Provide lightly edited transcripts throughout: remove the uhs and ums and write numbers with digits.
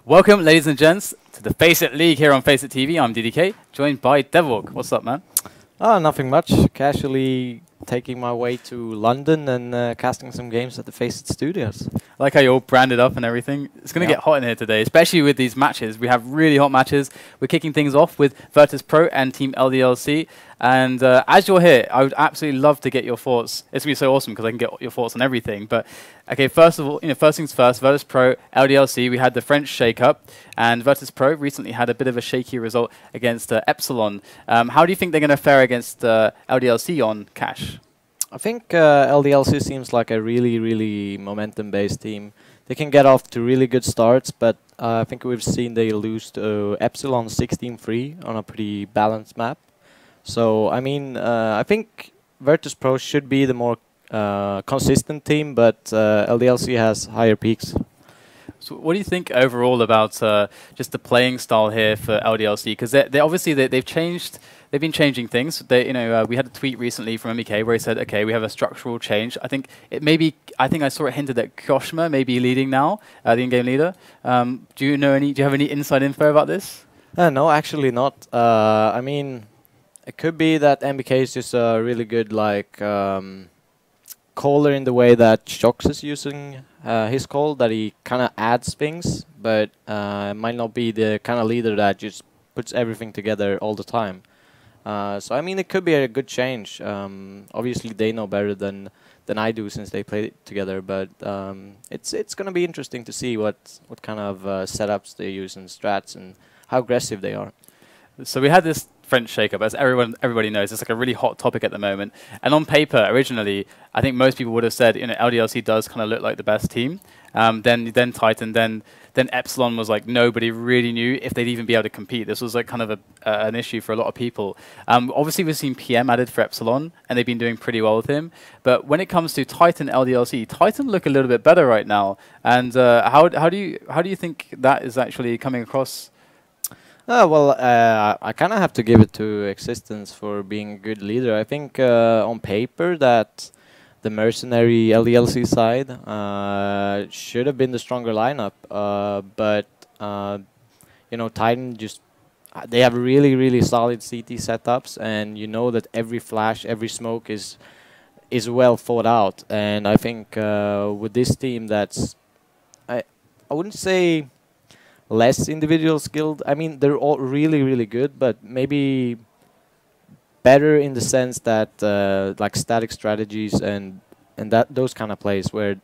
Welcome, ladies and gents, to the FACEIT League here on FaceitTV. I'm DDK, joined by Edouard. What's up, man? Nothing much. Casually taking my way to London and casting some games at the FACEIT studios. I like how you're all branded up and everything. It's going to get hot in here today, especially with these matches. We have really hot matches. We're kicking things off with Virtus.pro and Team LDLC. And as you're here, I would absolutely love to get your thoughts. It's going to be so awesome because I can get your thoughts on everything. But okay, first of all, first things first, Virtus.pro, LDLC, we had the French shake-up. And Virtus.pro recently had a bit of a shaky result against Epsilon. How do you think they're going to fare against LDLC on cash? I think LDLC seems like a really momentum-based team. They can get off to really good starts, but I think we've seen they lose to Epsilon 16-3 on a pretty balanced map. So, I mean, I think Virtus.pro should be the more consistent team, but LDLC has higher peaks. So what do you think overall about just the playing style here for LDLC? Because they obviously they've changed. They've been changing things. They, we had a tweet recently from NBK where he said, "Okay, we have a structural change." I think it maybe. I think I saw it hinted that kioShiMa may be leading now, the in-game leader. Do you know any? Do you have any inside info about this? No, actually not. I mean, it could be that NBK is just a really good caller in the way that shox is using his call, that he kind of adds things, but might not be the kind of leader that just puts everything together all the time. So I mean, it could be a good change. Obviously, they know better than I do since they played together. But it's going to be interesting to see what kind of setups they use and strats and how aggressive they are. So we had this French shake-up, as everybody knows. It's like a really hot topic at the moment. And on paper, originally, I think most people would have said, LDLC does kind of look like the best team. Then Titan, then Epsilon was like nobody really knew if they'd even be able to compete. This was like kind of an issue for a lot of people. Obviously, we've seen PM added for Epsilon, and they've been doing pretty well with him. But when it comes to Titan LDLC, Titan look a little bit better right now. And how do you think that is actually coming across? Well, I kind of have to give it to Existence for being a good leader. I think on paper that the mercenary LDLC side should have been the stronger lineup, but Titan just they have really solid CT setups, and you know that every flash, every smoke is well thought out. And I think with this team, that's I wouldn't say less individual skilled. I mean, they're all really good, but maybe better in the sense that like static strategies and those kind of plays where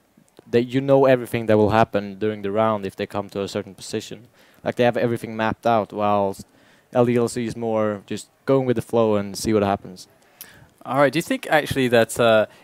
you know everything that will happen during the round if they come to a certain position. Like they have everything mapped out, while LDLC is more just going with the flow and see what happens. All right. Do you think actually that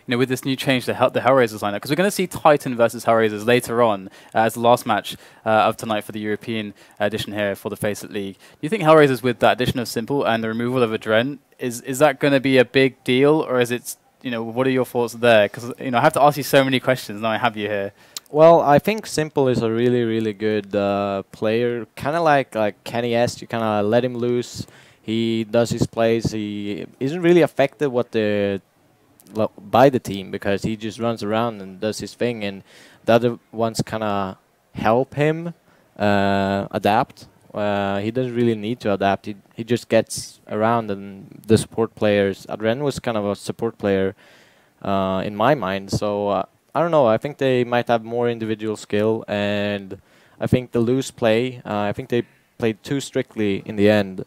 with this new change to the Hellraisers lineup, because we're going to see Titan versus Hellraisers later on as the last match of tonight for the European edition here for the FACEIT League. Do you think Hellraisers with that addition of Simple and the removal of Adren is that going to be a big deal, or is it what are your thoughts there? Because I have to ask you so many questions now I have you here. Well, I think Simple is a really good player, kind of like Kenny S. You kind of let him loose. He does his plays. He isn't really affected by the team because he just runs around and does his thing, and the other ones kind of help him adapt. He doesn't really need to adapt. He just gets around, and the support players. Adren was kind of a support player in my mind. So I don't know. I think they might have more individual skill, and I think the loose play. I think they played too strictly in the end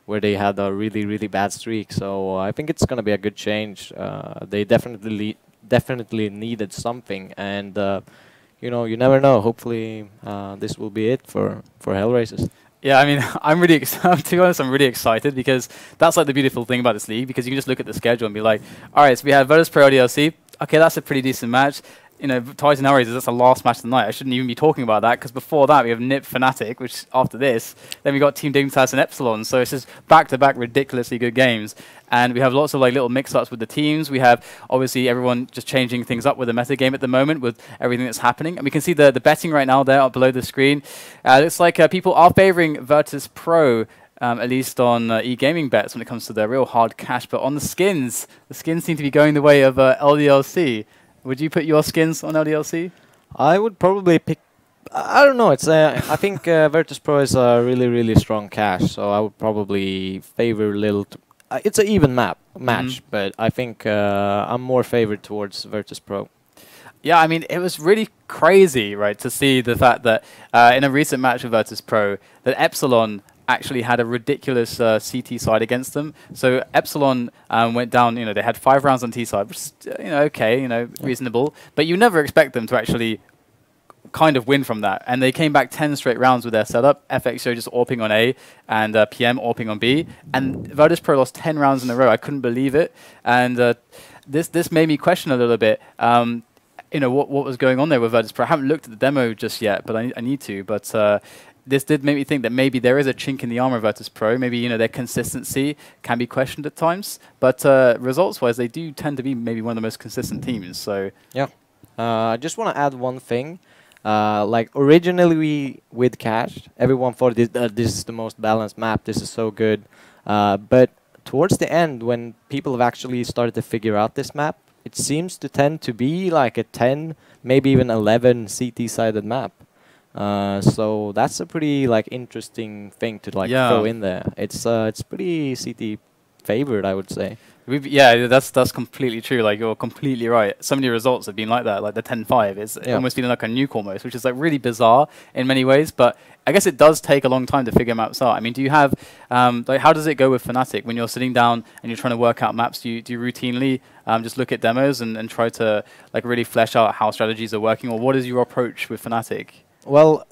where they had a really bad streak. So I think it's going to be a good change. They definitely needed something, and you never know. Hopefully this will be it for Hellraisers. Yeah, I mean, I'm really to be honest, I'm really excited because that's like the beautiful thing about this league, because you can just look at the schedule and be like, all right, so we have Virtus.pro LDLC. Okay, that's a pretty decent match. Titan Hellraisers, that's the last match of the night. I shouldn't even be talking about that, because before that we have NIP Fnatic, which after this, then we got Team TaZ and Epsilon. So it's just back-to-back ridiculously good games. And we have lots of little mix-ups with the teams. We have obviously everyone just changing things up with the meta game at the moment with everything that's happening. And we can see the betting right now there up below the screen. Looks like people are favoring Virtus.pro, at least on e-gaming bets when it comes to their real hard cash. But on the skins seem to be going the way of LDLC. Would you put your skins on LDLC? I would probably pick I don't know. It's I think Virtus.pro is a really strong cache, so I would probably favor little. It's an even match, but I think I'm more favored towards Virtus.pro. Yeah, I mean, it was really crazy, right, to see the fact that in a recent match with Virtus.pro, that Epsilon actually had a ridiculous CT side against them. So Epsilon went down, they had 5 rounds on T side, which is, okay, reasonable. But you never expect them to actually kind of win from that. And they came back 10 straight rounds with their setup. FXO just AWPing on A and PM AWPing on B. And Virtus.pro lost 10 rounds in a row. I couldn't believe it. And this made me question a little bit, what was going on there with Virtus.pro. I haven't looked at the demo just yet, but I need to. But this did make me think that maybe there is a chink in the armor of Virtus.pro. Maybe, their consistency can be questioned at times. But results-wise, they do tend to be maybe one of the most consistent teams. So yeah. I just want to add one thing. Like originally with Cache, everyone thought this is the most balanced map. This is so good. But towards the end, when people have actually started to figure out this map, it seems to tend to be like a 10, maybe even 11 CT-sided map. So that's a pretty interesting thing to throw in there. It's pretty CT favored, I would say. That's completely true. You're completely right. So many results have been like that, like the 10-5. It's almost feeling like a nuke almost, which is really bizarre in many ways. But I guess it does take a long time to figure maps out. I mean, do you have how does it go with Fnatic when you're sitting down and you're trying to work out maps? Do you routinely just look at demos and try to really flesh out how strategies are working, or what is your approach with Fnatic? Well,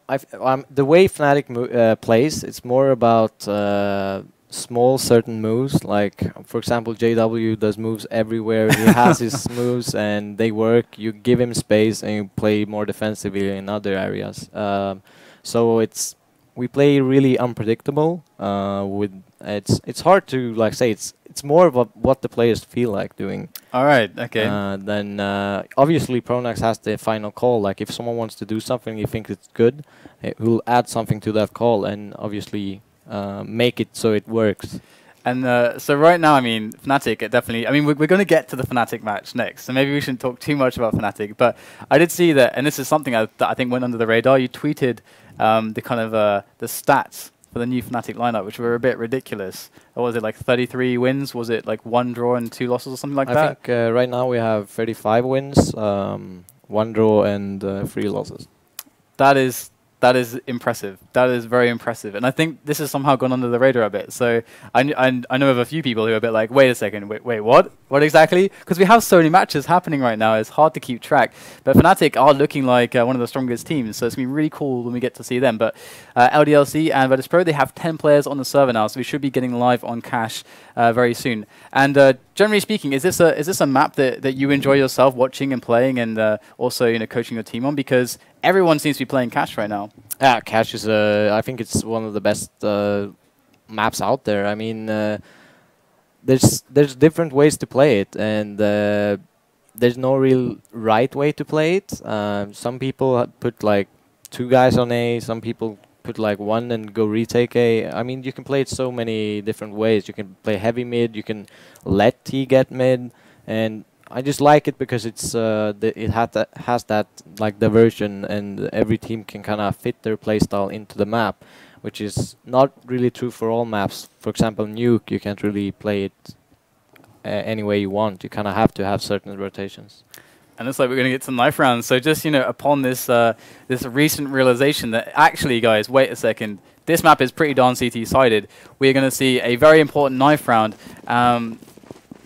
the way Fnatic plays, it's more about small certain moves. Like, for example, JW does moves everywhere. He has his moves and they work. You give him space and you play more defensively in other areas. So we play really unpredictable. It's hard to say. It's more of what the players feel like doing. All right. Okay. Then obviously Pronax has the final call. Like if someone wants to do something, he thinks it's good, he'll add something to that call and obviously make it so it works. And so right now, I mean, Fnatic definitely. I mean, we're going to get to the Fnatic match next, so maybe we shouldn't talk too much about Fnatic. But I did see that, and this is something that I think went under the radar. You tweeted the kind of the stats for the new Fnatic lineup, which were a bit ridiculous. What was it, 33 wins? Was it 1 draw and 2 losses or something like that? I think right now we have 35 wins, 1 draw and 3 losses. That is impressive. That is very impressive. And I think this has somehow gone under the radar a bit. So I know of a few people who are a bit like, wait a second, wait, what? What exactly? Because we have so many matches happening right now, it's hard to keep track. But Fnatic are looking like one of the strongest teams, so it's going to be really cool when we get to see them. But LDLC and Virtus.pro, they have 10 players on the server now, so we should be getting live on Cache very soon. And generally speaking, is this a map that you enjoy yourself watching and playing and also coaching your team on? Because everyone seems to be playing Cache right now. Yeah, Cache is I think it's one of the best maps out there. I mean, there's different ways to play it, and there's no real right way to play it. Some people put 2 guys on A, some people put 1 and go retake A. I mean, you can play it so many different ways. You can play heavy mid, you can let T get mid, and I just like it because it's it has that diversion, and every team can kind of fit their playstyle into the map, which is not really true for all maps. For example, Nuke, you can't really play it any way you want. You kind of have to have certain rotations. And looks like we're going to get some knife rounds. So just upon this this recent realization that actually, guys, wait a second, this map is pretty darn CT-sided. We're going to see a very important knife round.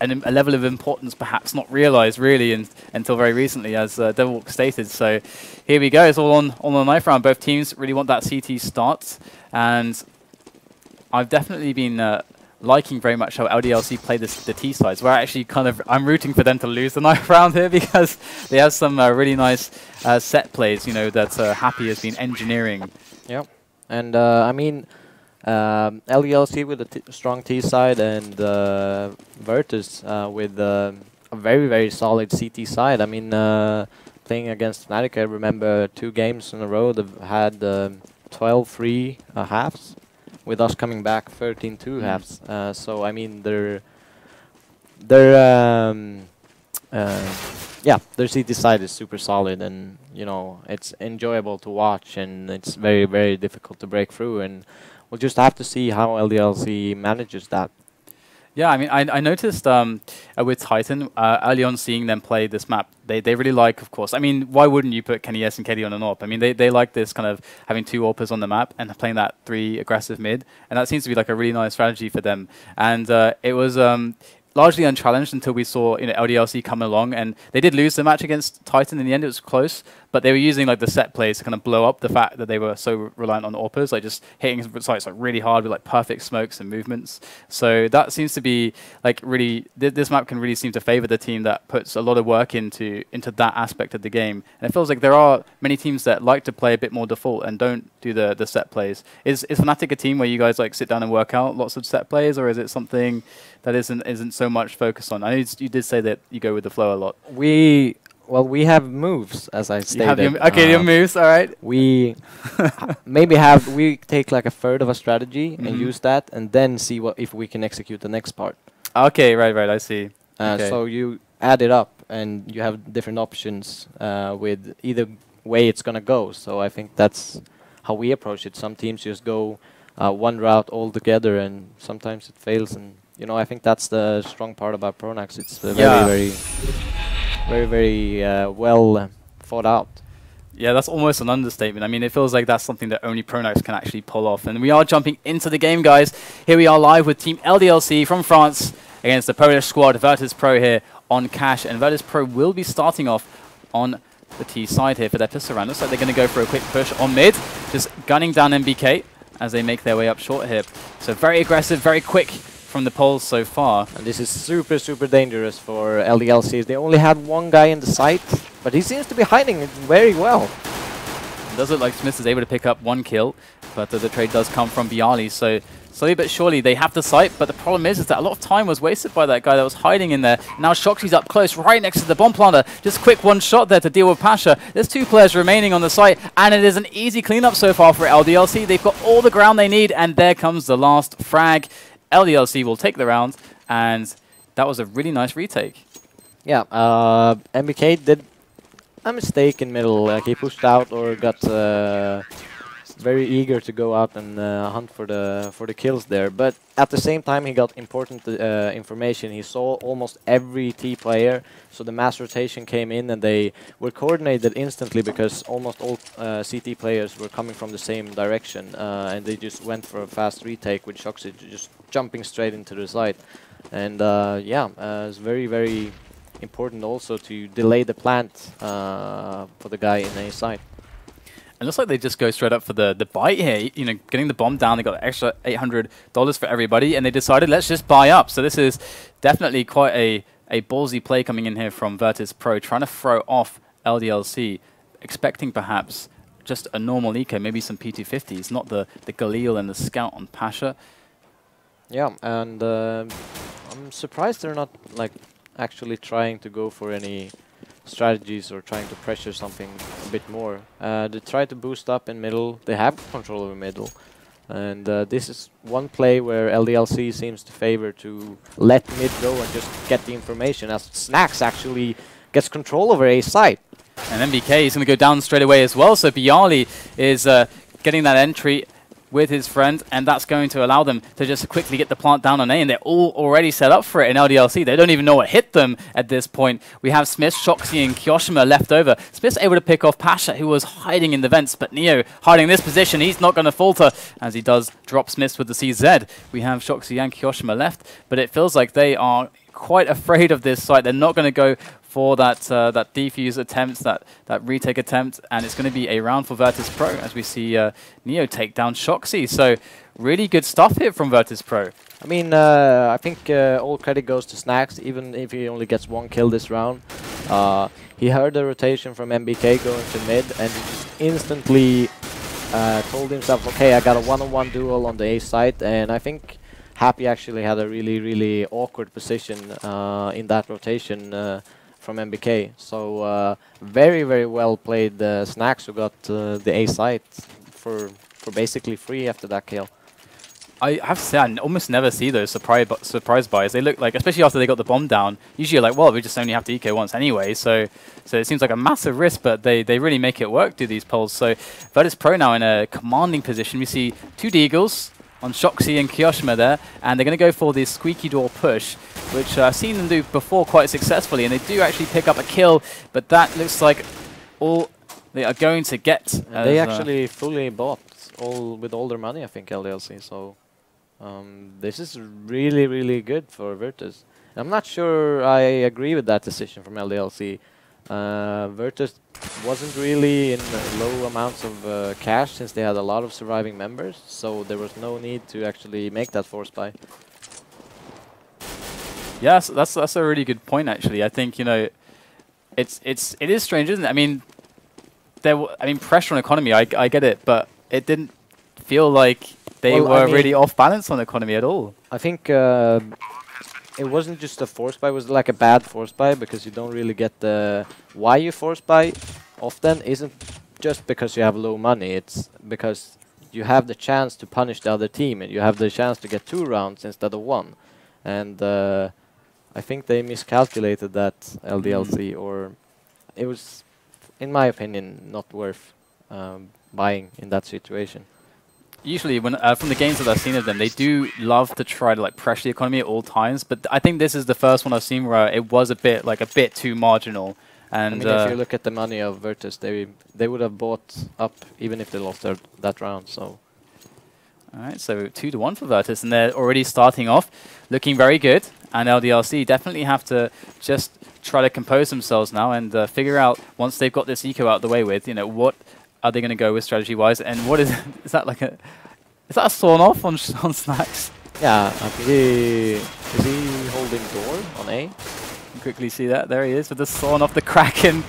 And a level of importance perhaps not realized really until very recently, as Devil stated. So here we go. It's all on the knife round. Both teams really want that CT start. And I've definitely been liking very much how LDLC play the T sides. Where actually I'm rooting for them to lose the knife round here because they have some really nice set plays, that Happy has been engineering. Yep. And I mean, LDLC with a strong T side and Virtus with a very solid CT side. I mean, playing against Fnatic, I remember 2 games in a row they've had 12-3 halves, with us coming back 13-2 halves. So I mean, yeah, their CT side is super solid, and you know it's enjoyable to watch, and it's very very difficult to break through, and we'll just have to see how LDLC manages that. Yeah, I mean, I noticed with Titan, early on seeing them play this map, they really like, of course, I mean, why wouldn't you put Kenny S and KD on an AWP? I mean, they like this kind of having 2 AWPers on the map and playing that 3 aggressive mid, and that seems to be like a really nice strategy for them. And it was largely unchallenged until we saw LDLC come along, and they did lose the match against Titan in the end. It was close, but they were using like the set plays to kind of blow up the fact that they were so reliant on AWPers, like just hitting sites like really hard with like perfect smokes and movements. So that seems to be like really this map can really seem to favor the team that puts a lot of work into that aspect of the game. And it feels like there are many teams that like to play a bit more default and don't do the set plays. Is Fnatic a team where you guys like sit down and work out lots of set plays, or is it something that isn't so much focused on? I know you did say that you go with the flow a lot. Well, we have moves, as I stated. Your moves, all right. We we take like a third of a strategy and use that, and then see if we can execute the next part. Okay, right, I see. Okay. So you add it up, and you have different options with either way it's gonna go. So I think that's how we approach it. Some teams just go one route altogether, and sometimes it fails. And you know, I think that's the strong part about Pronax. It's very well thought out. Yeah, that's almost an understatement. I mean, it feels like that's something that only Pronax can actually pull off. And we are jumping into the game, guys. Here we are live with Team LDLC from France against the Polish squad, Virtus.pro here on Cash. And Virtus.pro will be starting off on the T side here for their pistol round. Looks like they're going to go for a quick push on mid, just gunning down NBK as they make their way up short here. So very aggressive, very quick from the polls so far. And this is super, super dangerous for LDLC. They only had one guy in the site, but he seems to be hiding it very well. It does look like SmithZz is able to pick up 1 kill, but the trade does come from byali. So slowly but surely they have the site, but the problem is that a lot of time was wasted by that guy that was hiding in there. Now shoxy's up close, right next to the bomb planter. Just quick one shot there to deal with Pasha. There's 2 players remaining on the site, and it is an easy cleanup so far for LDLC. They've got all the ground they need, and there comes the last frag. LDLC will take the round, and that was a really nice retake. Yeah, NBK did a mistake in middle. Like he pushed out or got very eager to go out and hunt for the kills there. But at the same time, he got important information. He saw almost every T player, so the mass rotation came in, and they were coordinated instantly because almost all CT players were coming from the same direction, and they just went for a fast retake with shoxy just jumping straight into the site. And yeah, it's very, very important also to delay the plant for the guy in a site. It looks like they just go straight up for the bite here. You know, getting the bomb down, they got extra $800 for everybody, and they decided, let's just buy up. So this is definitely quite a ballsy play coming in here from Virtus.pro, trying to throw off LDLC, expecting perhaps just a normal eco, maybe some P250s, not the Galil and the Scout on Pasha. Yeah, and I'm surprised they're not like actually trying to go for any strategies or trying to pressure something a bit more. They try to boost up in middle. They have control over middle. And this is one play where LDLC seems to favor to let mid go and just get the information, as Snax actually gets control over a site. And NBK is going to go down straight away as well. So byali is getting that entry with his friend, and that's going to allow them to just quickly get the plant down on A, and they're all already set up for it in LDLC. They don't even know what hit them at this point. We have SmithZz, shoxy, and kioShiMa left over. SmithZz able to pick off Pasha, who was hiding in the vents, but Neo hiding in this position. He's not going to falter as he does drop SmithZz with the CZ. We have shoxy and kioShiMa left, but it feels like they are quite afraid of this site. They're not going to go for that that defuse attempt, that retake attempt, and it's going to be a round for Virtus.pro as we see Neo take down shoxy. So really good stuff here from Virtus.pro. I mean, I think all credit goes to Snax, even if he only gets 1 kill this round. He heard the rotation from NBK going to mid, and he just instantly told himself, okay, I got a one-on-one duel on the A site, and I think Happy actually had a really, really awkward position in that rotation from NBK. So very, very well played Snax, who got the A site for basically free after that kill. I have to say, I almost never see those surprise buys. They look like, especially after they got the bomb down, usually you're like, well, we just only have to eco once anyway. So it seems like a massive risk, but they really make it work, do these polls. So Virtus.pro now in a commanding position. We see 2 Deagles on shoxy and kioShiMa there, and they're going to go for this squeaky door push, which I've seen them do before quite successfully, and they do actually pick up a kill, but that looks like all they are going to get. They actually fully bought with all their money, I think, LDLC, so this is really, really good for Virtus. I'm not sure I agree with that decision from LDLC. Virtus wasn't really in low amounts of cash since they had a lot of surviving members, so there was no need to actually make that force buy. Yes, that's a really good point actually. I think, you know, it is strange, isn't it? I mean, pressure on economy, I get it, but it didn't feel like they were really off balance on economy at all. I think it wasn't just a force buy, it was like a bad force buy, because you don't really get the why you force buy often isn't just because you have low money, it's because you have the chance to punish the other team and you have the chance to get 2 rounds instead of 1. And I think they miscalculated that LDLC, or it was, in my opinion, not worth buying in that situation. Usually, when from the games that I've seen of them, they do love to try to like pressure the economy at all times. But I think this is the first one I've seen where it was a bit too marginal. And I mean, if you look at the money of Virtus, they would have bought up even if they lost that round. So, all right, so 2-1 for Virtus, and they're already starting off looking very good. And LDLC definitely have to just try to compose themselves now and figure out, once they've got this eco out of the way with, you know, what are they going to go with strategy-wise, and what is that like a sawn off on Snax? Yeah, is he holding door on A? Quickly see that, there he is with the sawn off. The Kraken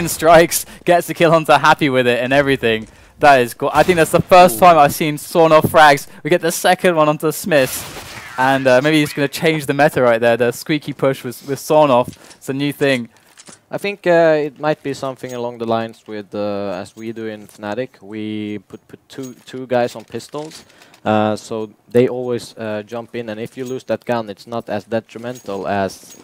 strikes, gets the kill onto Happy with it and everything. That is cool. I think that's the first time I've seen sawn off frags. We get the second one onto SmithZz, and maybe he's going to change the meta right there. The squeaky push with sawn off. It's a new thing. I think it might be something along the lines with, as we do in Fnatic, we put two guys on pistols, so they always jump in, and if you lose that gun, it's not as detrimental as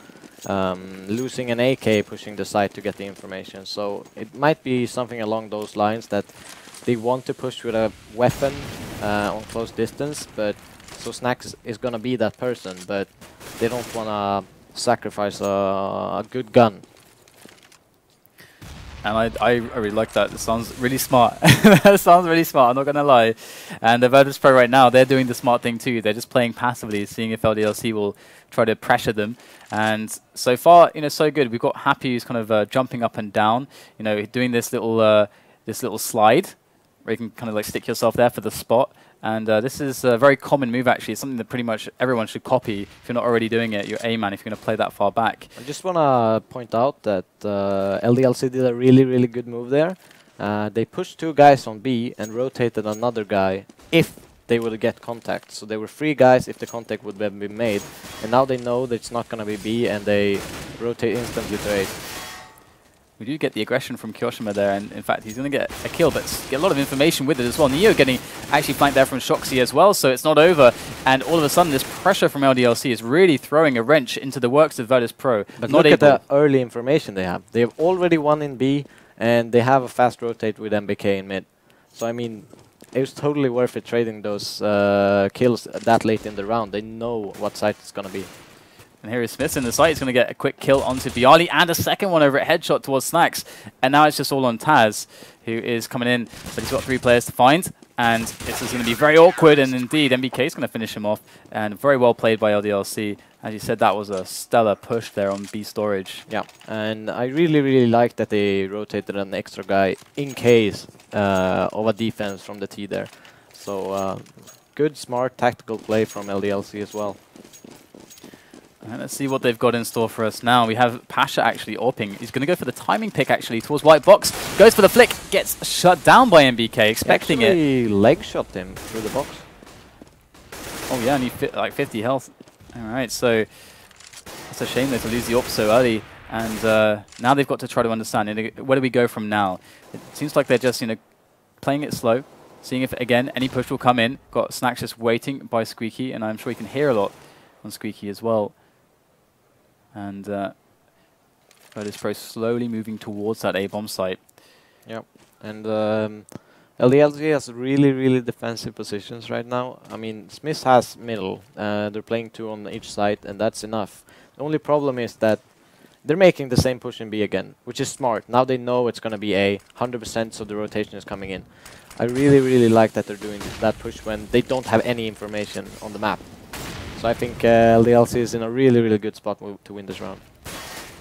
losing an AK pushing the site to get the information. So it might be something along those lines, that they want to push with a weapon on close distance, but so Snax is going to be that person, but they don't want to sacrifice a good gun. And I really like that. It sounds really smart. That sounds really smart, I'm not going to lie. And the Virtus.pro right now, they're doing the smart thing too. They're just playing passively, seeing if LDLC will try to pressure them. And so far, you know, so good. We've got Happy who's kind of jumping up and down, you know, doing this little slide where you can kind of like stick yourself there for the spot. And this is a very common move, actually. It's something that pretty much everyone should copy if you're not already doing it. You're A-man if you're going to play that far back. I just want to point out that LDLC did a really, really good move there. They pushed 2 guys on B and rotated another guy if they would get contact. So there were 3 guys if the contact would have been made. And now they know that it's not going to be B, and they rotate instantly to A. We do get the aggression from kioShiMa there, and in fact he's going to get a kill, but get a lot of information with it as well. Neo getting actually flanked there from shoxy as well, so it's not over. And all of a sudden this pressure from LDLC is really throwing a wrench into the works of Virtus.pro. But look at the early information they have. They have already won in B, and they have a fast rotate with NBK in mid. So I mean, it was totally worth it trading those kills that late in the round. They know what site it's going to be. And here is SmithZz in the site. He's going to get a quick kill onto byali, and a second one over at headshot towards Snax. And now it's just all on TaZ, who is coming in, but he's got 3 players to find. And this is going to be very awkward, and indeed NBK is going to finish him off. And very well played by LDLC. As you said, that was a stellar push there on B storage. Yeah, and I really, really like that they rotated an extra guy in case of a defense from the T there. So good, smart, tactical play from LDLC as well. And let's see what they've got in store for us now. We have Pasha actually AWPing. He's going to go for the timing pick actually towards white box. Goes for the flick. Gets shut down by NBK, expecting it. He leg shot him through the box. Oh yeah, and he like 50 health. Alright, so it's a shame though to lose the AWP so early. And now they've got to try to understand, where do we go from now? It seems like they're just, you know, playing it slow, seeing if, again, any push will come in. Got Snax just waiting by Squeaky, and I'm sure you can hear a lot on Squeaky as well. And Virtus.pro slowly moving towards that A-bomb site. Yep, and LDLC has really, really defensive positions right now. I mean, SmithZz has middle. They're playing 2 on each side, and that's enough. The only problem is that they're making the same push in B again, which is smart. Now they know it's going to be A, 100%, so the rotation is coming in. I really, really like that they're doing that push when they don't have any information on the map. So I think LDLC is in a really, really good spot to win this round.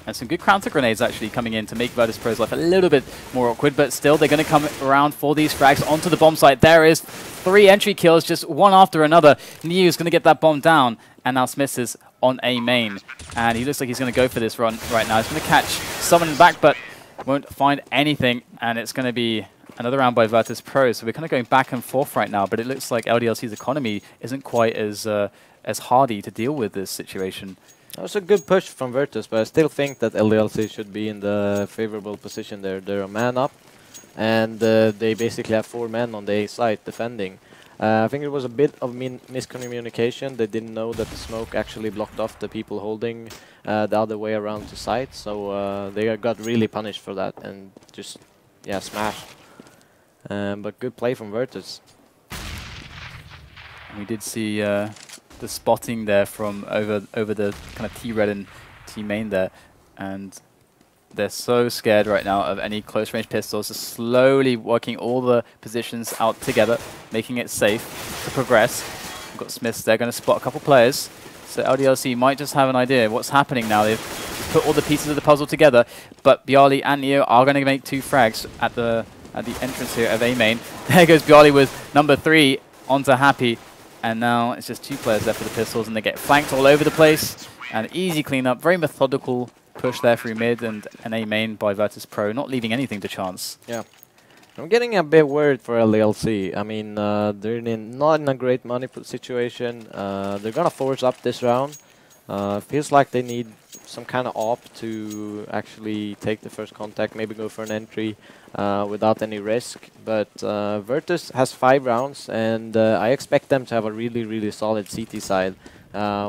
And some good counter grenades actually coming in to make Virtus.pro's life a little bit more awkward, but still they're going to come around for these frags onto the bomb site. There is 3 entry kills, just one after another. Neo's going to get that bomb down, and now SmithZz on A main. And he looks like he's going to go for this run right now. He's going to catch someone in the back, but won't find anything, and it's going to be another round by Virtus.pro. So we're kind of going back and forth right now, but it looks like LDLC's economy isn't quite as hardy to deal with this situation. That was a good push from Virtus, but I still think that LDLC should be in the favorable position there. They're a man up, and they basically have 4 men on the A side defending. I think it was a bit of miscommunication. They didn't know that the smoke actually blocked off the people holding the other way around to site, so they got really punished for that and just, yeah, smashed. But good play from Virtus. We did see the spotting there from over the kind of T-red and T-main there, and they're so scared right now of any close-range pistols, just slowly working all the positions out together, making it safe to progress. We've got SmithZz, they're going to spot a couple players, so LDLC might just have an idea what's happening now. They've put all the pieces of the puzzle together, but byali and Neo are going to make 2 frags at the entrance here of A main. There goes byali with number 3 onto Happy. And now it's just 2 players left for the pistols, and they get flanked all over the place. And easy cleanup, very methodical push there through mid and an A main by Virtus.pro, not leaving anything to chance. Yeah, I'm getting a bit worried for LDLC. I mean, they're not in a great money situation. They're gonna force up this round. Feels like they need some kind of op to actually take the first contact, maybe go for an entry without any risk. But Virtus has 5 rounds, and I expect them to have a really, really solid CT side,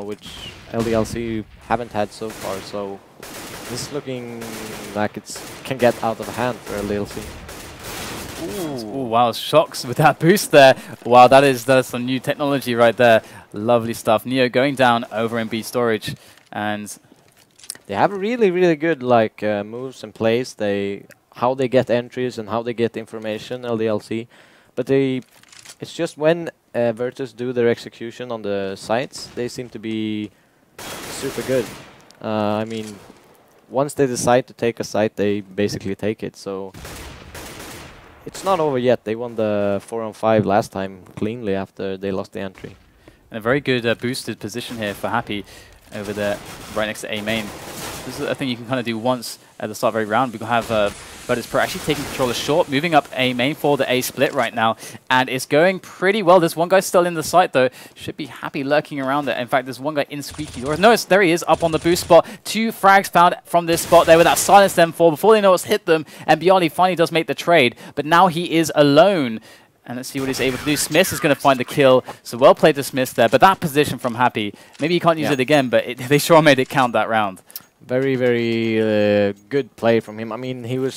which LDLC haven't had so far. So this is looking like it can get out of hand for LDLC. Ooh, wow, shox with that boost there. Wow, that is some new technology right there. Lovely stuff. Neo going down over in B storage, and they have really, really good like moves and plays. How they get entries and how they get information, LDLC. But it's just when Virtus do their execution on the sites, they seem to be super good. I mean, once they decide to take a site, they basically take it. So it's not over yet. They won the 4-on-5 last time cleanly after they lost the entry. And a very good boosted position here for Happy over there, right next to A main. This is a thing you can kind of do once at the start of every round. We can have Virtus.pro actually taking control of short, moving up A main for the A split right now, and it's going pretty well. There's one guy still in the site though. Should be Happy lurking around there. In fact, there's one guy in Squeaky door. No, there he is up on the boost spot. 2 frags found from this spot there with that silenced M4 before they know what's hit them, and byali finally does make the trade, but now he is alone. And let's see what he's able to do. SmithZz is going to find the kill. So well played to SmithZz there. But that position from Happy, maybe you can't use it again, but they sure made it count that round. Very, very good play from him. I mean, he was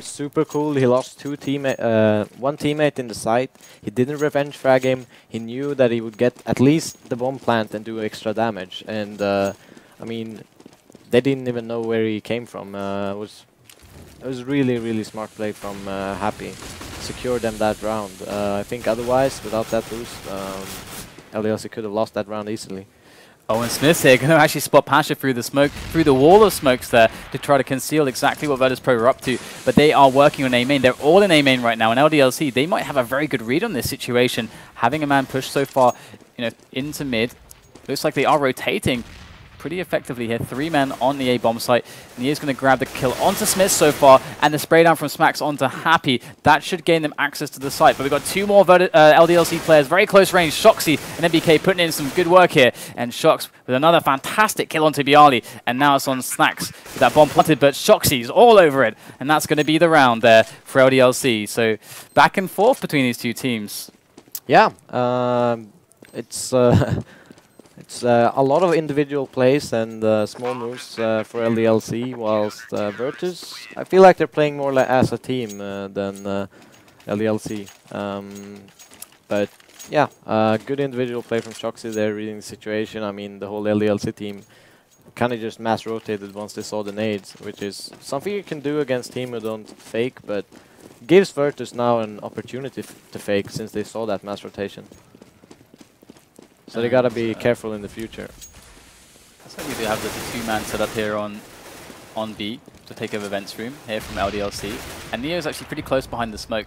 super cool. He lost one teammate in the site. He didn't revenge frag him. He knew that he would get at least the bomb plant and do extra damage. And I mean, they didn't even know where he came from. It was really, really smart play from Happy. Secure them that round. I think otherwise, without that boost, LDLC could have lost that round easily. Oh, and SmithZz here going to actually spot Pasha through the smoke, through the wall of smokes there to try to conceal exactly what Virtus.pro are up to. But they are working on A main. They're all in A main right now. And LDLC, they might have a very good read on this situation. Having a man push so far, into mid, looks like they are rotating. pretty effectively here. 3 men on the A bomb site. Neo's going to grab the kill onto SmithZz so far, and the spray down from Snax onto Happy. That should gain them access to the site. But we've got 2 more LDLC players, very close range. shoxy and NBK putting in some good work here, and shox with another fantastic kill onto byali, and now it's on Snax with that bomb planted, but shoxy's all over it, and that's going to be the round there for LDLC. So back and forth between these two teams. Yeah, it's a lot of individual plays and small moves for LDLC, whilst Virtus, I feel like they're playing more like as a team than LDLC. But yeah, good individual play from shoxy there, reading the situation. I mean, the whole LDLC team kind of just mass rotated once they saw the nades, which is something you can do against team who don't fake, but gives Virtus now an opportunity to fake since they saw that mass rotation. So they gotta be careful in the future. That's why we do have the 2-man set up here on B to take over Vent's room here from LDLC. And Neo is actually pretty close behind the smoke.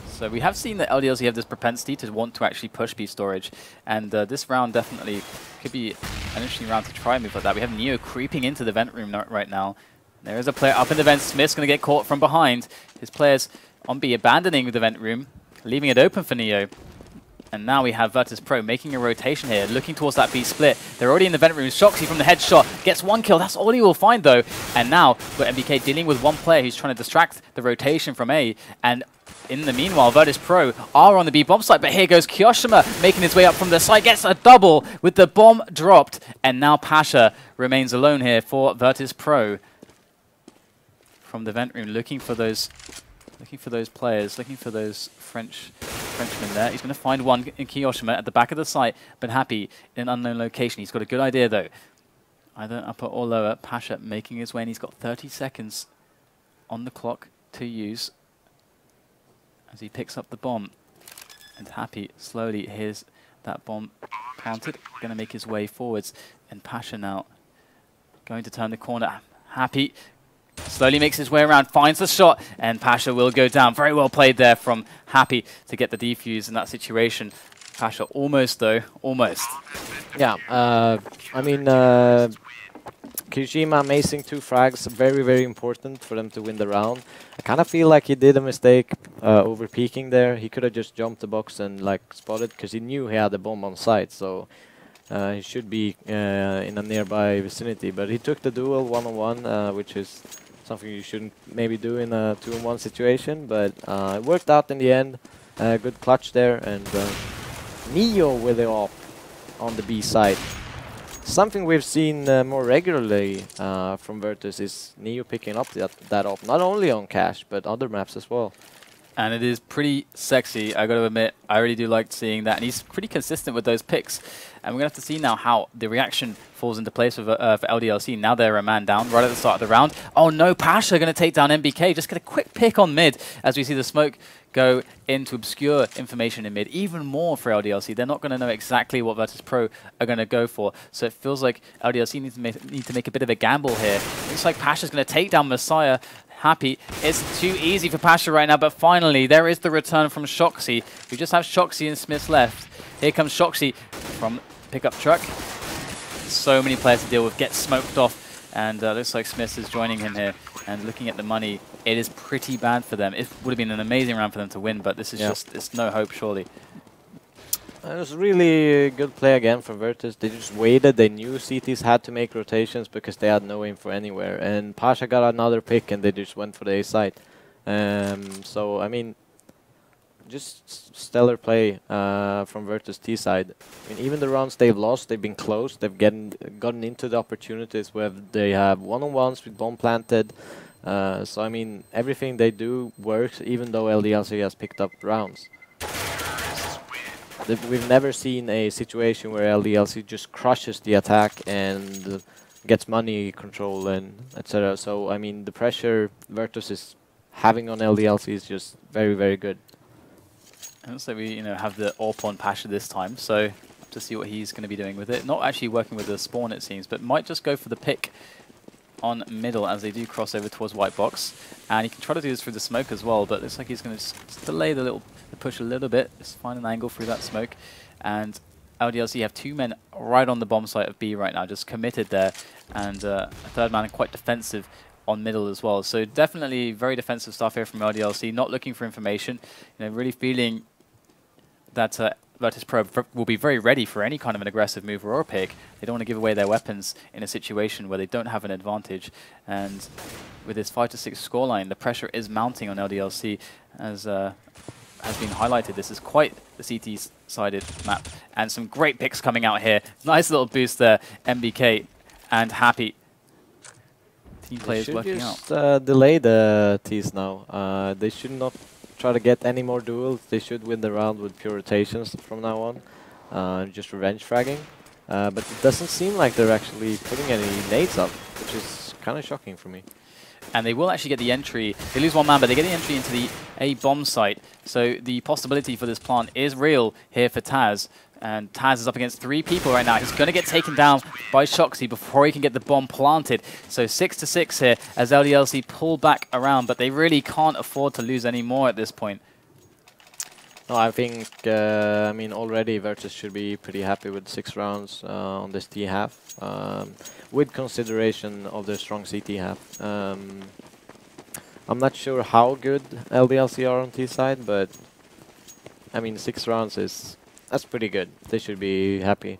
So we have seen that LDLC have this propensity to want to actually push B storage. And this round definitely could be an interesting round to try and move like that. We have Neo creeping into the vent room right now. There is a player up in the vent. SmithZz going to get caught from behind. His players on B abandoning the vent room, leaving it open for Neo. And now we have Virtus.pro making a rotation here, looking towards that B split. They're already in the vent room. shoxy from the headshot gets 1 kill. That's all he will find, though. And now we're NBK dealing with 1 player who's trying to distract the rotation from A. And in the meanwhile, Virtus.pro are on the B bomb site. But here goes kioShiMa making his way up from the site. Gets a double with the bomb dropped. And now Pasha remains alone here for Virtus.pro. From the vent room, looking for those players, looking for those Frenchmen there. He's going to find one in kioShiMa at the back of the site, but Happy in an unknown location. He's got a good idea, though. Either upper or lower. Pasha making his way, and he's got 30 seconds on the clock to use as he picks up the bomb. And Happy slowly hears that bomb planted, going to make his way forwards. And Pasha now going to turn the corner. Happy slowly makes his way around, finds the shot, and Pasha will go down. Very well played there from Happy to get the defuse in that situation. Pasha almost, though, almost. Yeah, I mean, kioShiMa macing 2 frags, very, very important for them to win the round. I kind of feel like he did a mistake over peeking there. He could have just jumped the box and like spotted, because he knew he had the bomb on site, so he should be in a nearby vicinity. But he took the duel 1-on-1, which is something you shouldn't maybe do in a 2-on-1 situation, but it worked out in the end. Good clutch there, and Neo with it off on the B side. Something we've seen more regularly from Virtus is Neo picking up that off, not only on Cash, but other maps as well. And it is pretty sexy, I got to admit. I really do like seeing that, and he's pretty consistent with those picks. And we're going to have to see now how the reaction falls into place for LDLC. Now they're a man down right at the start of the round. Oh no, Pasha going to take down NBK. Just get a quick pick on mid as we see the smoke go into obscure information in mid. Even more for LDLC. They're not going to know exactly what Virtus.pro are going to go for. So it feels like LDLC need to make a bit of a gamble here. Looks like Pasha's going to take down Messiah. Happy. It's too easy for Pasha right now, but finally there is the return from shoxy. We just have shoxy and SmithZz left. Here comes shoxy from pickup truck. So many players to deal with, get smoked off, and looks like SmithZz is joining him here. And looking at the money, it is pretty bad for them. It would have been an amazing round for them to win, but this is just, it's no hope surely. It was really a good play again from Virtus. They just waited. They knew CTs had to make rotations because they had no info anywhere. And Pasha got another pick and they just went for the A site. So, I mean, just stellar play from Virtus T side. I mean, even the rounds they've lost, they've been close. They've gotten into the opportunities where they have one-on-ones with bomb planted. So, I mean, everything they do works, even though LDLC has picked up rounds. We've never seen a situation where LDLC just crushes the attack and gets money control and etc. So, I mean, the pressure Virtus is having on LDLC is just very, very good. And also we have the AWP on Pasha this time, so to see what he's going to be doing with it. Not actually working with the spawn, it seems, but might just go for the pick on middle as they do cross over towards white box. And he can try to do this through the smoke as well, but looks like he's going to just delay the push a little bit, just find an angle through that smoke. And LDLC have 2 men right on the bomb site of B right now, just committed there, and a third man quite defensive on middle as well. So definitely very defensive stuff here from LDLC, not looking for information, really feeling that Virtus.pro will be very ready for any kind of an aggressive move or a pick. They don't want to give away their weapons in a situation where they don't have an advantage. And with this 5-6 scoreline, the pressure is mounting on LDLC, as has been highlighted. This is quite the CT-sided map, and some great picks coming out here. Nice little boost there, NBK and Happy. Team players working out. Delay the teas now. They should not try to get any more duels. They should win the round with pure rotations from now on. Just revenge fragging. But it doesn't seem like they're actually putting any nades up, which is kind of shocking for me. And they will actually get the entry. They lose 1 man, but they get the entry into the A bomb site. So the possibility for this plant is real here for TaZ. And TaZ is up against 3 people right now. He's going to get taken down by shoxy before he can get the bomb planted. So 6-6 here as LDLC pull back around, but they really can't afford to lose any more at this point. No, I think, I mean, already Virtus should be pretty happy with 6 rounds on this T half, with consideration of their strong CT half. I'm not sure how good LDLC are on T side, but I mean, 6 rounds that's pretty good. They should be happy.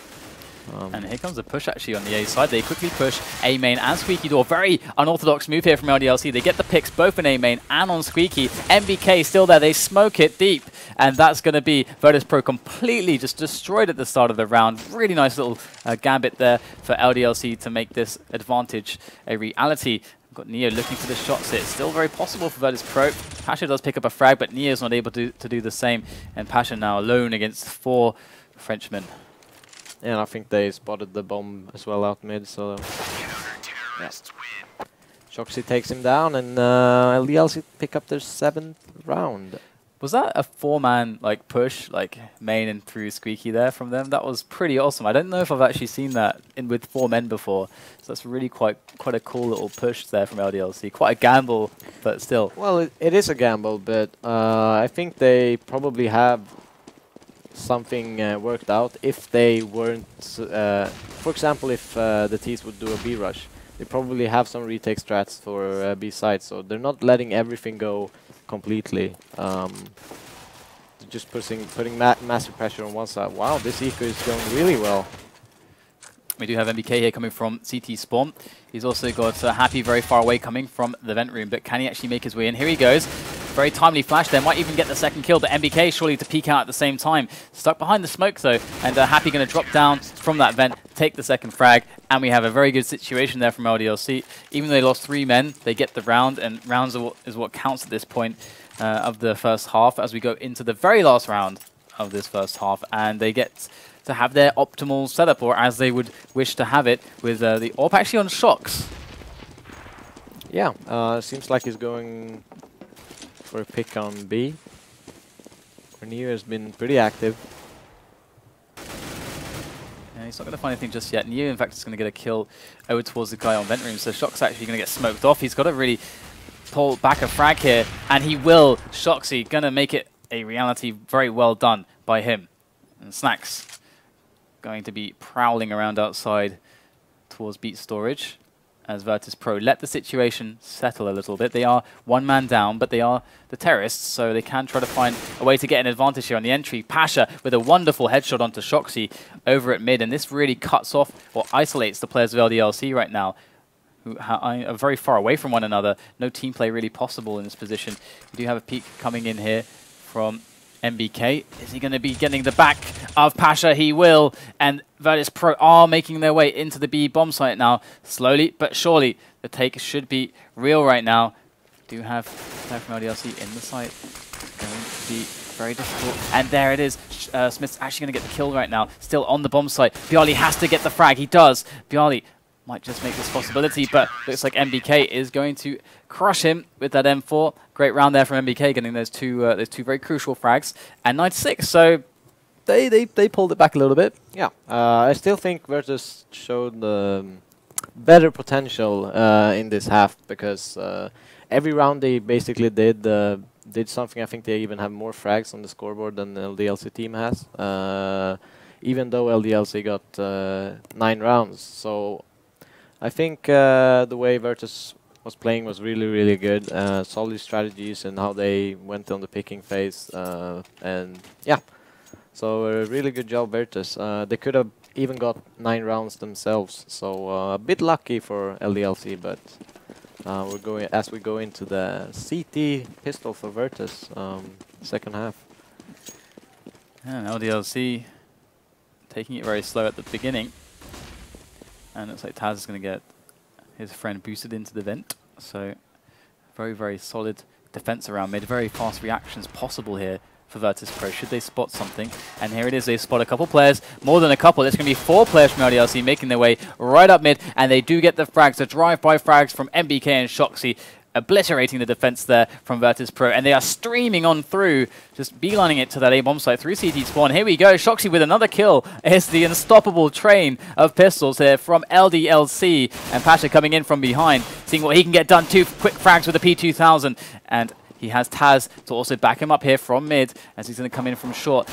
And here comes the push actually on the A side. They quickly push A main and Squeaky Door. Very unorthodox move here from LDLC. They get the picks both in A main and on Squeaky. NBK still there. They smoke it deep. And that's going to be Virtus.pro completely just destroyed at the start of the round. Really nice little gambit there for LDLC to make this advantage a reality. We've got Neo looking for the shots here. It's still very possible for Virtus.pro. Pasha does pick up a frag, but Neo's not able to do the same. And Pasha now alone against 4 Frenchmen. Yeah, and I think they spotted the bomb as well out mid, so yeah. shoxy takes him down, and LDLC pick up their 7th round. Was that a 4-man like push, like main and through Squeaky there from them? That was pretty awesome. I don't know if I've actually seen that with 4 men before. So that's really quite a cool little push there from LDLC. Quite a gamble, but still. Well, it is a gamble, but I think they probably have something worked out. If they weren't, for example, if the T's would do a B rush, they probably have some retake strats for B side, so they're not letting everything go completely. Just putting massive pressure on one side. Wow, this eco is going really well. We do have NBK here coming from CT spawn. He's also got Happy very far away coming from the vent room, but can he actually make his way in? Here he goes. Very timely flash there. Might even get the 2nd kill, but NBK surely to peek out at the same time. Stuck behind the smoke though, and Happy going to drop down from that vent, take the 2nd frag, and we have a very good situation there from LDLC. Even though they lost 3 men, they get the round, and rounds is what counts at this point of the first half as we go into the very last round of this first half, and they get to have their optimal setup, or as they would wish to have it, with the AWP actually on shox. Yeah, seems like he's going for a pick on B. Neo has been pretty active. Yeah, he's not going to find anything just yet. Neo, in fact, is going to get a kill over towards the guy on vent room, so shox actually going to get smoked off. He's got to really pull back a frag here, and he will. shoxy going to make it a reality. Very well done by him. And Snax going to be prowling around outside towards beat storage as Virtus.pro let the situation settle a little bit. They are 1 man down, but they are the terrorists, so they can try to find a way to get an advantage here on the entry. Pasha with a wonderful headshot onto shoxy over at mid, and this really cuts off or isolates the players of LDLC right now, who are very far away from one another. No team play really possible in this position. We do have a peek coming in here from NBK. Is he going to be getting the back of Pasha? He will. And Virtus.pro are making their way into the B bomb site now. Slowly but surely. The take should be real right now. Do have player from LDLC in the site. It's going to be very difficult. And there it is. SmithZz actually going to get the kill right now. Still on the bomb site. Byali has to get the frag. He does. Byali might just make this possibility, but looks like NBK is going to crush him with that M4. Great round there from NBK, getting those two very crucial frags. And 96, so they pulled it back a little bit. Yeah, I still think Virtus showed better potential in this half, because every round they basically did something. I think they even have more frags on the scoreboard than the LDLC team has. even though LDLC got 9 rounds. So I think the way Virtus was playing was really, really good. Solid strategies and how they went on the picking phase. And yeah, so a really good job, Virtus. They could have even got 9 rounds themselves. So a bit lucky for LDLC, but we're going as we go into the CT pistol for Virtus second half. And LDLC taking it very slow at the beginning. And it looks like TaZ is going to get his friend boosted into the vent. So very, very solid defense around mid. Very fast reactions possible here for Virtus.pro should they spot something. And here it is, they spot a couple players, more than a couple. There's going to be 4 players from LDLC making their way right up mid, and they do get the frags, the drive-by frags from NBK and shoxy, obliterating the defense there from Virtus.pro, and they are streaming on through, just beelining it to that A-bomb site through CT spawn. Here we go, shoxy with another kill. It's the unstoppable train of pistols here from LDLC, and Pasha coming in from behind, seeing what he can get done. 2 quick frags with the P2000, and he has TaZ to also back him up here from mid, as he's going to come in from short.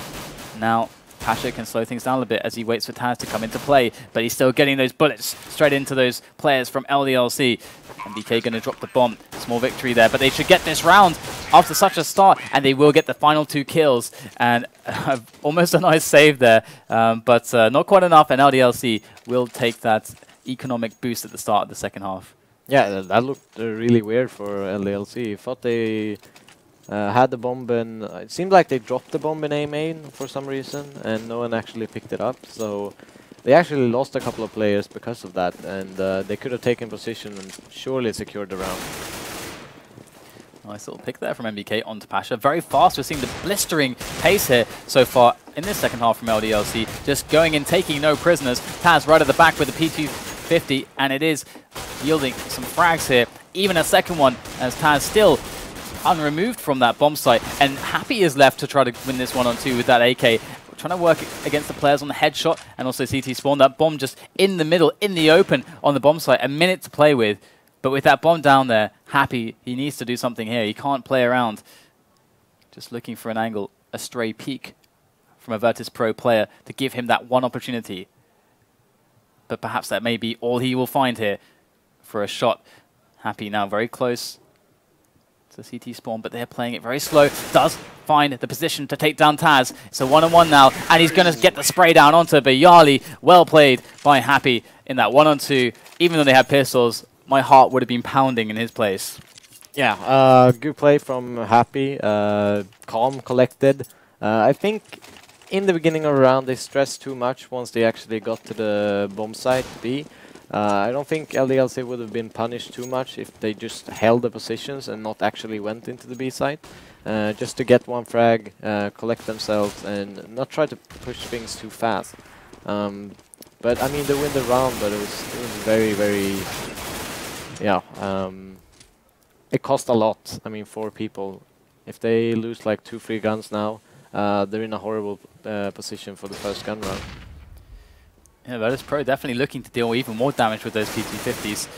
Now, Pasha can slow things down a bit as he waits for TaZ to come into play, but he's still getting those bullets straight into those players from LDLC. NBK going to drop the bomb. Small victory there, but they should get this round after such a start, and they will get the final 2 kills. And almost a nice save there, but not quite enough, and LDLC will take that economic boost at the start of the second half. Yeah, that looked really weird for LDLC. Thought they had the bomb, and it seemed like they dropped the bomb in A main for some reason, and no one actually picked it up. So they actually lost a couple of players because of that, and they could have taken position and surely secured the round. Nice little pick there from NBK onto Pasha. Very fast. We're seeing the blistering pace here so far in this second half from LDLC. Just going in, taking no prisoners. TaZ right at the back with the P250, and it is yielding some frags here. Even a second one, as TaZ still unremoved from that bomb site, and Happy is left to try to win this 1-on-2 with that AK. Trying to work against the players on the headshot and also CT spawn. That bomb just in the middle, in the open on the bomb site. A minute to play with. But with that bomb down there, Happy, he needs to do something here. He can't play around. Just looking for an angle, a stray peek from a Virtus.pro player to give him that one opportunity. But perhaps that may be all he will find here for a shot. Happy now very close to CT spawn, but they're playing it very slow. Does find the position to take down TaZ. It's a 1-on-1 now, and he's going to get the spray down onto byali. Well played by Happy in that 1-on-2. Even though they had pistols, my heart would have been pounding in his place. Yeah, good play from Happy. Calm, collected. I think in the beginning of the round they stressed too much once they actually got to the bomb site B. I don't think LDLC would have been punished too much if they just held the positions and not actually went into the B site. Just to get one frag, collect themselves, and not try to push things too fast. But I mean, they win the round, but it was very, very, yeah. It cost a lot. I mean, 4 people. If they lose like 2 free guns now, they're in a horrible position for the first gun round. Yeah, Virtus.pro definitely looking to deal even more damage with those P250s.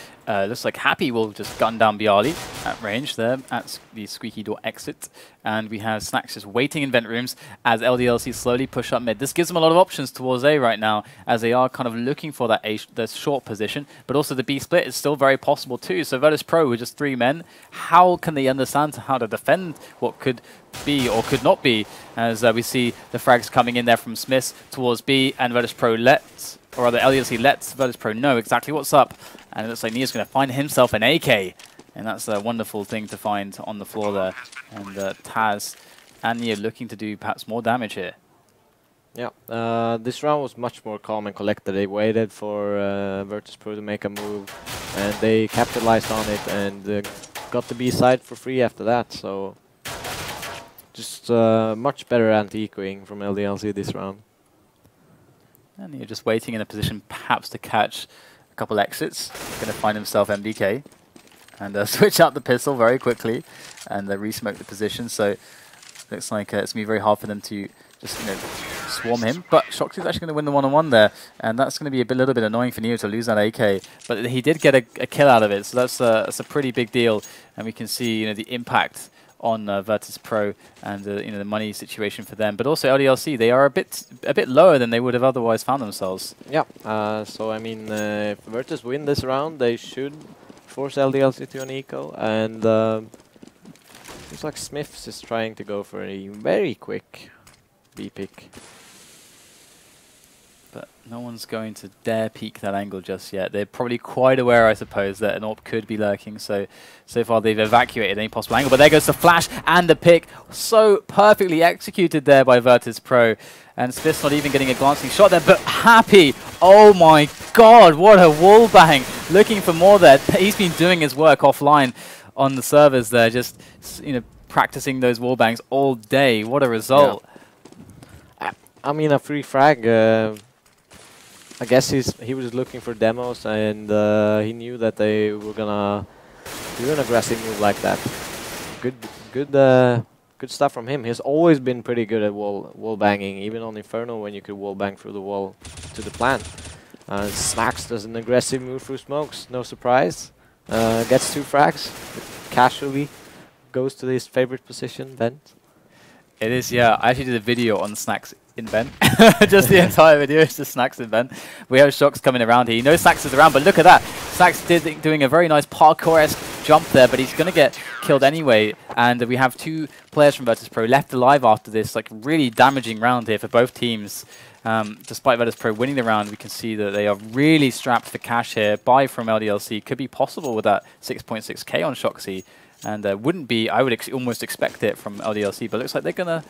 Looks like Happy will just gun down byali at range there at the squeaky door exit. And we have Snax just waiting in vent rooms as LDLC slowly push up mid. This gives them a lot of options towards A right now, as they are kind of looking for that the short position. But also the B split is still very possible too. So Virtus.pro with just 3 men, how can they understand how to defend what could be or could not be, as we see the frags coming in there from SmithZz towards B, and Virtus.pro lets, or rather LDLC lets Virtus.pro know exactly what's up, and it looks like Neo's going to find himself an AK, and that's a wonderful thing to find on the floor there, and TaZ and Neo looking to do perhaps more damage here. Yeah, this round was much more calm and collected. They waited for Virtus.pro to make a move, and they capitalized on it and got the B side for free after that, so just much better anti-echoing from LDLC this round. And you're just waiting in a position perhaps to catch a couple exits. Going to find himself NBK and switch out the pistol very quickly and re-smoke the position. So looks like it's going to be very hard for them to just swarm him. But shox is actually going to win the 1-on-1 there, and that's going to be a little bit annoying for Neo to lose that AK. But he did get a kill out of it, so that's a pretty big deal. And we can see the impact on Virtus.pro and you know, the money situation for them. But also LDLC, they are a bit lower than they would have otherwise found themselves. Yeah. So I mean, if Virtus win this round, they should force LDLC to an eco, and looks like SmithZz is trying to go for a very quick B pick. But no one's going to dare peek that angle just yet. They're probably quite aware, I suppose, that an AWP could be lurking. So far they've evacuated any possible angle. But there goes the flash and the pick. So perfectly executed there by Virtus.pro. And SmithZz not even getting a glancing shot there, but Happy. Oh my god, what a wall bang. Looking for more there. He's been doing his work offline on the servers there, just practicing those wall bangs all day. What a result. Yeah. I mean, a free frag. I guess he was looking for demos, and he knew that they were gonna do an aggressive move like that. Good stuff from him. He's always been pretty good at wall banging, even on Inferno when you could wall bang through the wall to the plant. Snax does an aggressive move through smokes, no surprise. Gets 2 frags, casually goes to his favorite position, vent. It is, yeah. I actually did a video on Snax in vent. Just the entire video is just Snax in vent. We have shox coming around here. You know Snax is around, but look at that. Snax doing a very nice parkour-esque jump there, but he's going to get killed anyway. And we have 2 players from Virtus.pro left alive after this like really damaging round here for both teams. Despite Virtus.pro winning the round, we can see that they are really strapped for cash here. Buy from LDLC could be possible with that 6.6k on shoxy. And wouldn't be, I would almost expect it from LDLC, but looks like they're gonna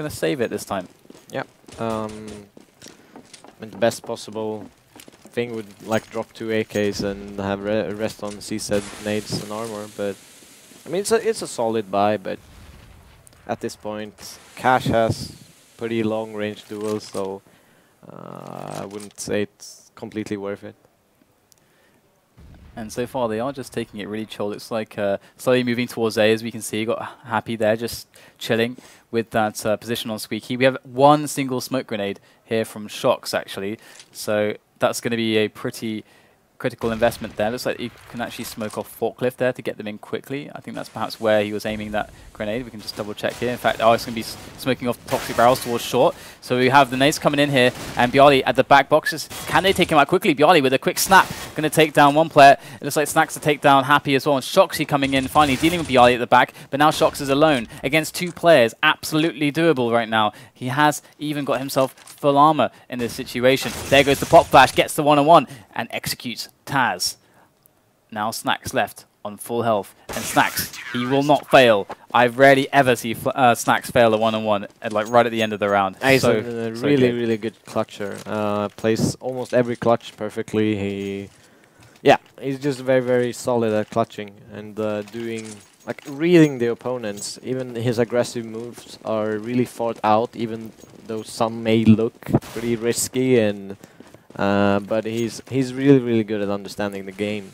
save it this time. Yeah. And the best possible thing would like drop 2 AKs and have rest on SmithZz nades and armor. But I mean, it's a solid buy, but at this point, Cash has pretty long range duels, so I wouldn't say it's completely worth it. And so far, they are just taking it really chill. It's like slowly moving towards A, as we can see. Got Happy there, just chilling with that position on Squeaky. We have 1 single smoke grenade here from shox, actually. So that's going to be a pretty critical investment there. Looks like you can actually smoke off Forklift there to get them in quickly. I think that's perhaps where he was aiming that grenade. We can just double check here. In fact, it's going to be smoking off Toxic Barrels towards short. So we have the nades coming in here, and byali at the back boxes. Can they take him out quickly? byali with a quick snap, going to take down 1 player. It looks like Snax to take down Happy as well, and shoxy coming in, finally dealing with byali at the back. But now shox is alone against 2 players. Absolutely doable right now. He has even got himself full armor in this situation. There goes the pop flash, gets the 1-on-1, and executes TaZ. Now Snax left on full health, and Snax, he will not fail. I rarely ever see Snax fail a 1-on-1 like right at the end of the round. He's a really good clutcher. Plays almost every clutch perfectly. He's just very solid at clutching and doing like reading the opponents. Even his aggressive moves are really thought out, even though some may look pretty risky. And but he's really good at understanding the game.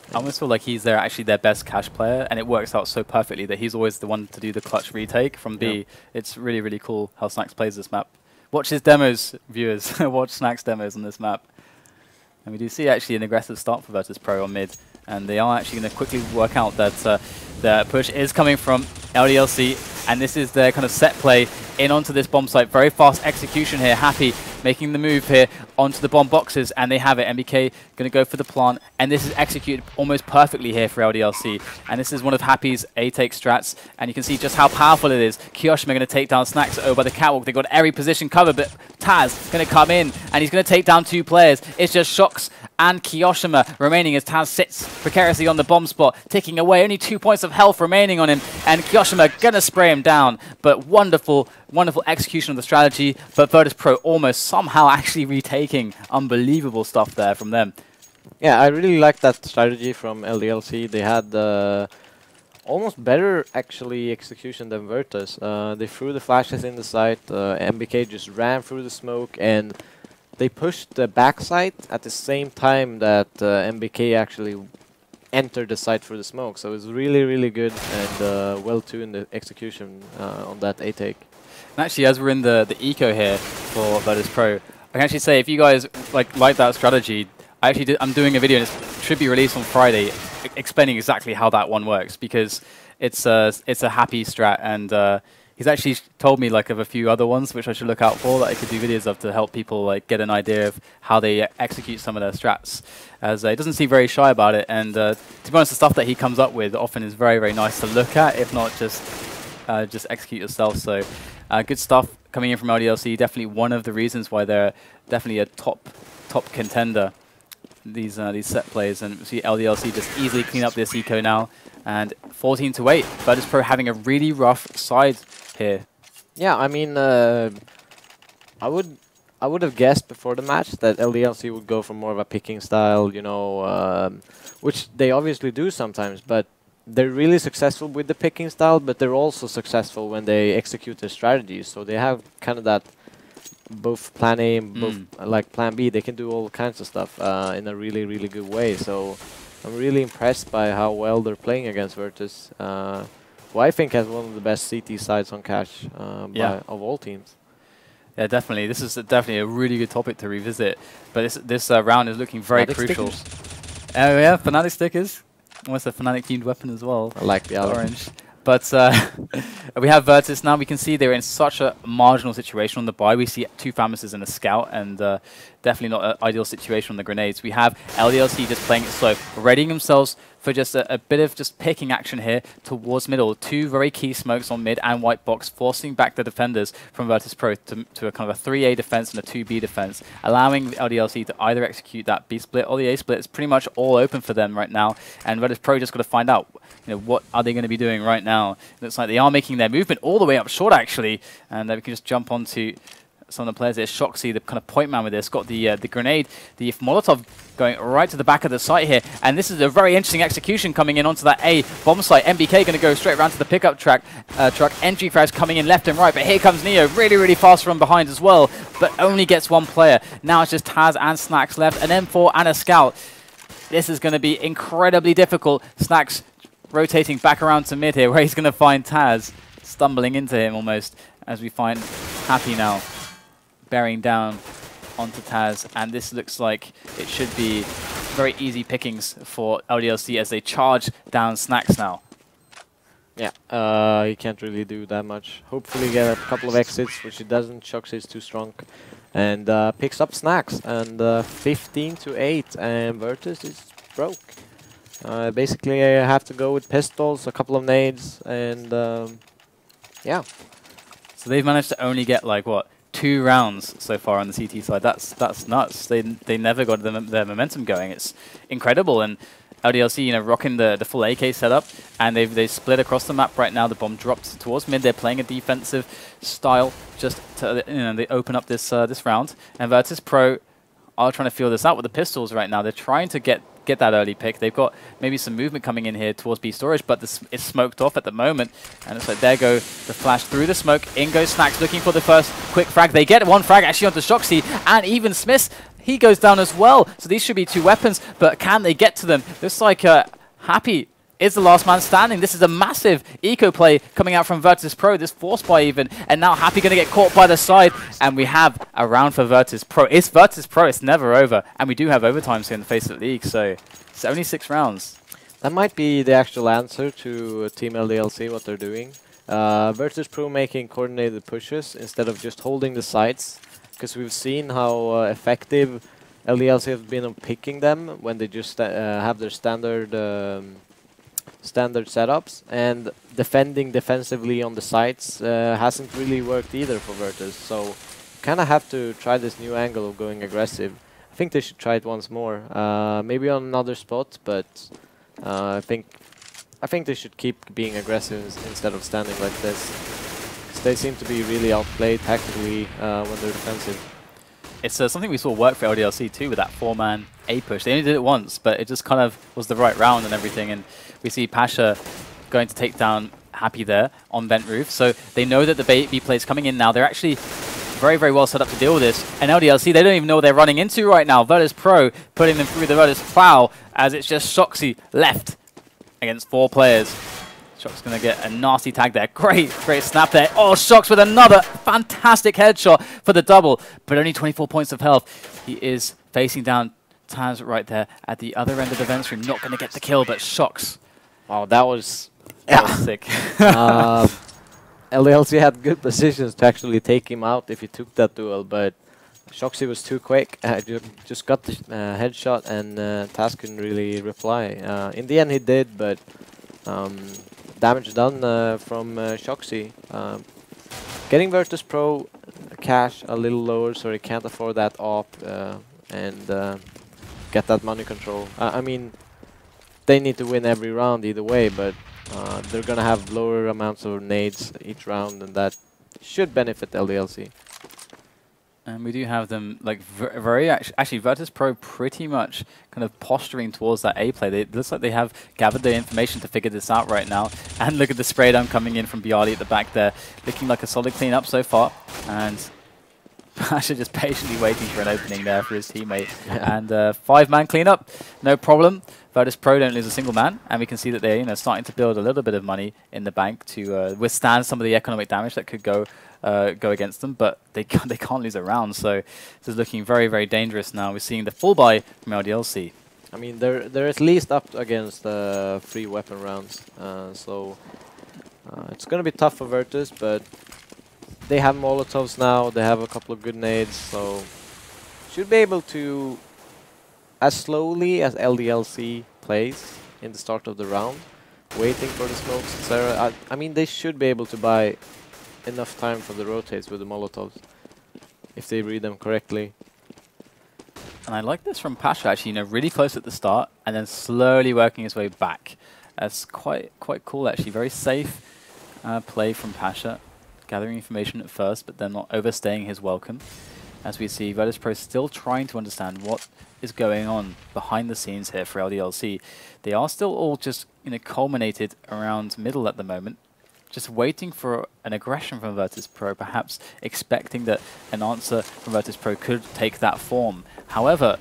I almost feel like he's actually their best cash player, and it works out so perfectly that he's always the one to do the clutch retake from B. It's really cool how Snax plays this map. Watch his demos, viewers. Watch Snax demos on this map. And we do see actually an aggressive start for Virtus.pro on mid, and they are actually going to quickly work out that the push is coming from LDLC, and this is their kind of set play in onto this bomb site. Very fast execution here. Happy making the move here onto the bomb boxes, and they have it. NBK going to go for the plant, and this is executed almost perfectly here for LDLC. And this is one of Happy's A-take strats, and you can see just how powerful it is. kioShiMa going to take down Snax over by the catwalk. They've got every position covered, but TaZ going to come in, and he's going to take down 2 players. It's just shox and kioShiMa remaining as TaZ sits precariously on the bomb spot, ticking away. Only 2 points of health remaining on him, and kioShiMa going to spray him down. But wonderful execution of the strategy, but Virtus.pro almost somehow actually retaking. Unbelievable stuff there from them. Yeah, I really like that strategy from LDLC. They had almost better actually execution than Virtus. They threw the flashes in the site, NBK just ran through the smoke, and they pushed the backside at the same time that NBK actually entered the site through the smoke. So it was really good and well-tuned the execution on that A-take. And actually, as we're in the eco here for Virtus.pro, I can actually say if you guys like that strategy, I'm doing a video and it should be released on Friday explaining exactly how that one works, because it's a happy strat, and he's actually told me like of a few other ones which I should look out for that I could do videos of to help people like get an idea of how they execute some of their strats. As he doesn't seem very shy about it, and to be honest, the stuff that he comes up with often is very, very nice to look at, if not just execute yourself. So good stuff coming in from LDLC. Definitely one of the reasons why they're definitely a top contender. These set plays, and see LDLC just easily clean up this eco now, and 14-8. Virtus.pro having a really rough side here. Yeah, I mean, I would have guessed before the match that LDLC would go for more of a picking style, you know, which they obviously do sometimes, but they're really successful with the picking style, but they're also successful when they execute their strategies. So they have kind of that both plan A and both like plan B. They can do all kinds of stuff in a really, really good way. So I'm really impressed by how well they're playing against Virtus, who I think has one of the best CT sides on cash of all teams. Yeah, definitely. This is definitely a really good topic to revisit. But this round is looking very crucial. Oh yeah, Fnatic stickers. Almost a Fnatic themed weapon as well. I like the orange. But we have Virtus now. We can see they're in such a marginal situation on the buy. We see 2 Famouses and a Scout, and definitely not an ideal situation on the grenades. We have LDLC just playing it slow, readying themselves for just a bit of just picking action here towards middle. 2 very key smokes on mid and white box, forcing back the defenders from Virtus.pro to a kind of a 3A defense and a 2B defense, allowing LDLC to either execute that B split or the A split. It's pretty much all open for them right now, and Virtus.pro just got to find out, you know, what are they going to be doing right now. It looks like they are making their movement all the way up short, actually, and we can just jump onto some of the players there. Shoxy, the kind of point man with this, got the grenade, the Molotov going right to the back of the site here, and this is a very interesting execution coming in onto that A bomb site. NBK going to go straight around to the pickup truck. Entry frags coming in left and right, but here comes Neo, really, really fast from behind as well, but only gets 1 player. Now it's just TaZ and Snax left, an M4 and a Scout. This is going to be incredibly difficult. Snax rotating back around to mid here, where he's going to find TaZ, stumbling into him almost, as we find Happy now bearing down onto TaZ, and this looks like it should be very easy pickings for LDLC as they charge down Snax now. Yeah, he can't really do that much. Hopefully get a couple of exits, which he doesn't. shox is too strong, and picks up Snax, and 15-8, and Virtus is broke. Basically, I have to go with pistols, a couple of nades, and yeah. So they've managed to only get like what, 2 rounds so far on the CT side. That's nuts. They never got their momentum going. It's incredible. And LDLC, you know, rocking the full AK setup, and they split across the map right now. The bomb dropped towards mid. They're playing a defensive style just to, you know, they open up this this round. And Virtus.pro are trying to feel this out with the pistols right now. They're trying to get that early pick. They've got maybe some movement coming in here towards B storage, but it's smoked off at the moment. And it's like, there go the flash through the smoke. In goes Snax looking for the first quick frag. They get 1 frag actually onto shoxy, and even SmithZz, he goes down as well. So these should be 2 weapons, but can they get to them? Looks like Happy is the last man standing. This is a massive eco play coming out from Virtus.pro, this force buy even, and now Happy going to get caught by the side, and we have a round for Virtus.pro. It's Virtus.pro, it's never over, and we do have overtimes here in the FACEIT League, so it's only 6 rounds. That might be the actual answer to Team LDLC, what they're doing. Virtus.pro making coordinated pushes instead of just holding the sites, because we've seen how effective LDLC have been on picking them when they just have their standard setups, and defending defensively on the sites hasn't really worked either for Virtus. So kind of have to try this new angle of going aggressive. I think they should try it once more, maybe on another spot, but I think they should keep being aggressive instead of standing like this. 'Cause they seem to be really outplayed tactically when they're defensive. It's something we saw work for LDLC too with that 4-man A push. They only did it once, but it just kind of was the right round and everything. And we see Pasha going to take down Happy there on Vent Roof. So they know that the B play is coming in now. They're actually very, very well set up to deal with this. And LDLC, they don't even know what they're running into right now. Virtus.pro putting them through the Virtus plow as it's just shoxy left against 4 players. shox going to get a nasty tag there. Great snap there. Oh, shox with another fantastic headshot for the double, but only 24 points of health. He is facing down TaZ right there at the other end of the vent stream. Not going to get the kill, but shox. Wow, that was That was sick. LDLC had good positions to actually take him out if he took that duel, but shoxy was too quick. Just got the headshot, and TaZ couldn't really reply. In the end, he did, but damage done from shoxy. Getting Virtus.pro cash a little lower, so he can't afford that op and get that money control. I mean, they need to win every round either way, but they're gonna have lower amounts of nades each round, and that should benefit LDLC. And we do have them like very actually Virtus.pro pretty much kind of posturing towards that A play. It looks like they have gathered the information to figure this out right now. And look at the spray down coming in from byali at the back there, looking like a solid cleanup so far. And Pasha just patiently waiting for an opening there for his teammate. And 5-man cleanup, no problem. Virtus.pro don't lose a single man, and we can see that they're starting to build a little bit of money in the bank to withstand some of the economic damage that could go against them, but they can't lose a round. So this is looking very, very dangerous now. We're seeing the full buy from LDLC. I mean, they're at least up against free weapon rounds, so it's gonna be tough for Virtus, but they have Molotovs now. They have a couple of good nades, so should be able to, as slowly as LDLC plays in the start of the round, waiting for the smokes, etc. I mean, they should be able to buy enough time for the rotates with the Molotovs if they read them correctly. And I like this from Pasha, actually, really close at the start and then slowly working his way back. That's quite cool, actually. Very safe play from Pasha, gathering information at first, but then not overstaying his welcome. As we see, Virtus.pro still trying to understand what is going on behind the scenes here for LDLC. They are still all just culminated around middle at the moment, just waiting for an aggression from Virtus.pro, perhaps expecting that an answer from Virtus.pro could take that form. However,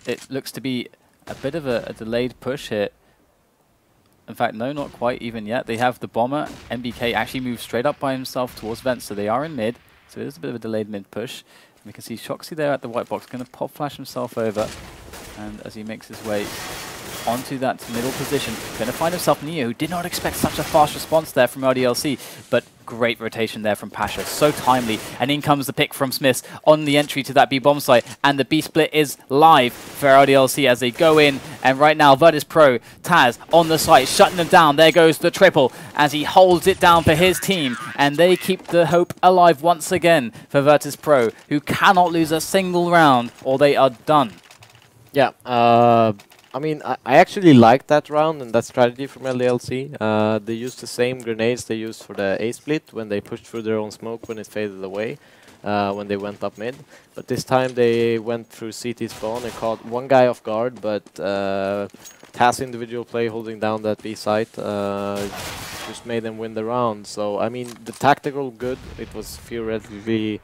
it looks to be a bit of a delayed push here. In fact, no, not quite even yet. They have the bomber. NBK actually moves straight up by himself towards vent, so they are in mid. So it is a bit of a delayed mid push. And we can see shoxy there at the white box, going to pop flash himself over. And as he makes his way onto that middle position, going to find himself Neo, who did not expect such a fast response there from LDLC, but great rotation there from Pasha, so timely. And in comes the pick from SmithZz on the entry to that B bomb site, and the B split is live for LDLC as they go in. And right now, Virtus.pro, TaZ on the site, shutting them down. There goes the triple as he holds it down for his team, and they keep the hope alive once again for Virtus.pro, who cannot lose a single round or they are done. Yeah, I mean, I actually liked that round and that strategy from LDLC. They used the same grenades they used for the A split when they pushed through their own smoke when it faded away, when they went up mid. But this time they went through CT spawn and caught one guy off guard, but TaZ individual play holding down that B site just made them win the round. So, I mean, the tactical good, it was theoretically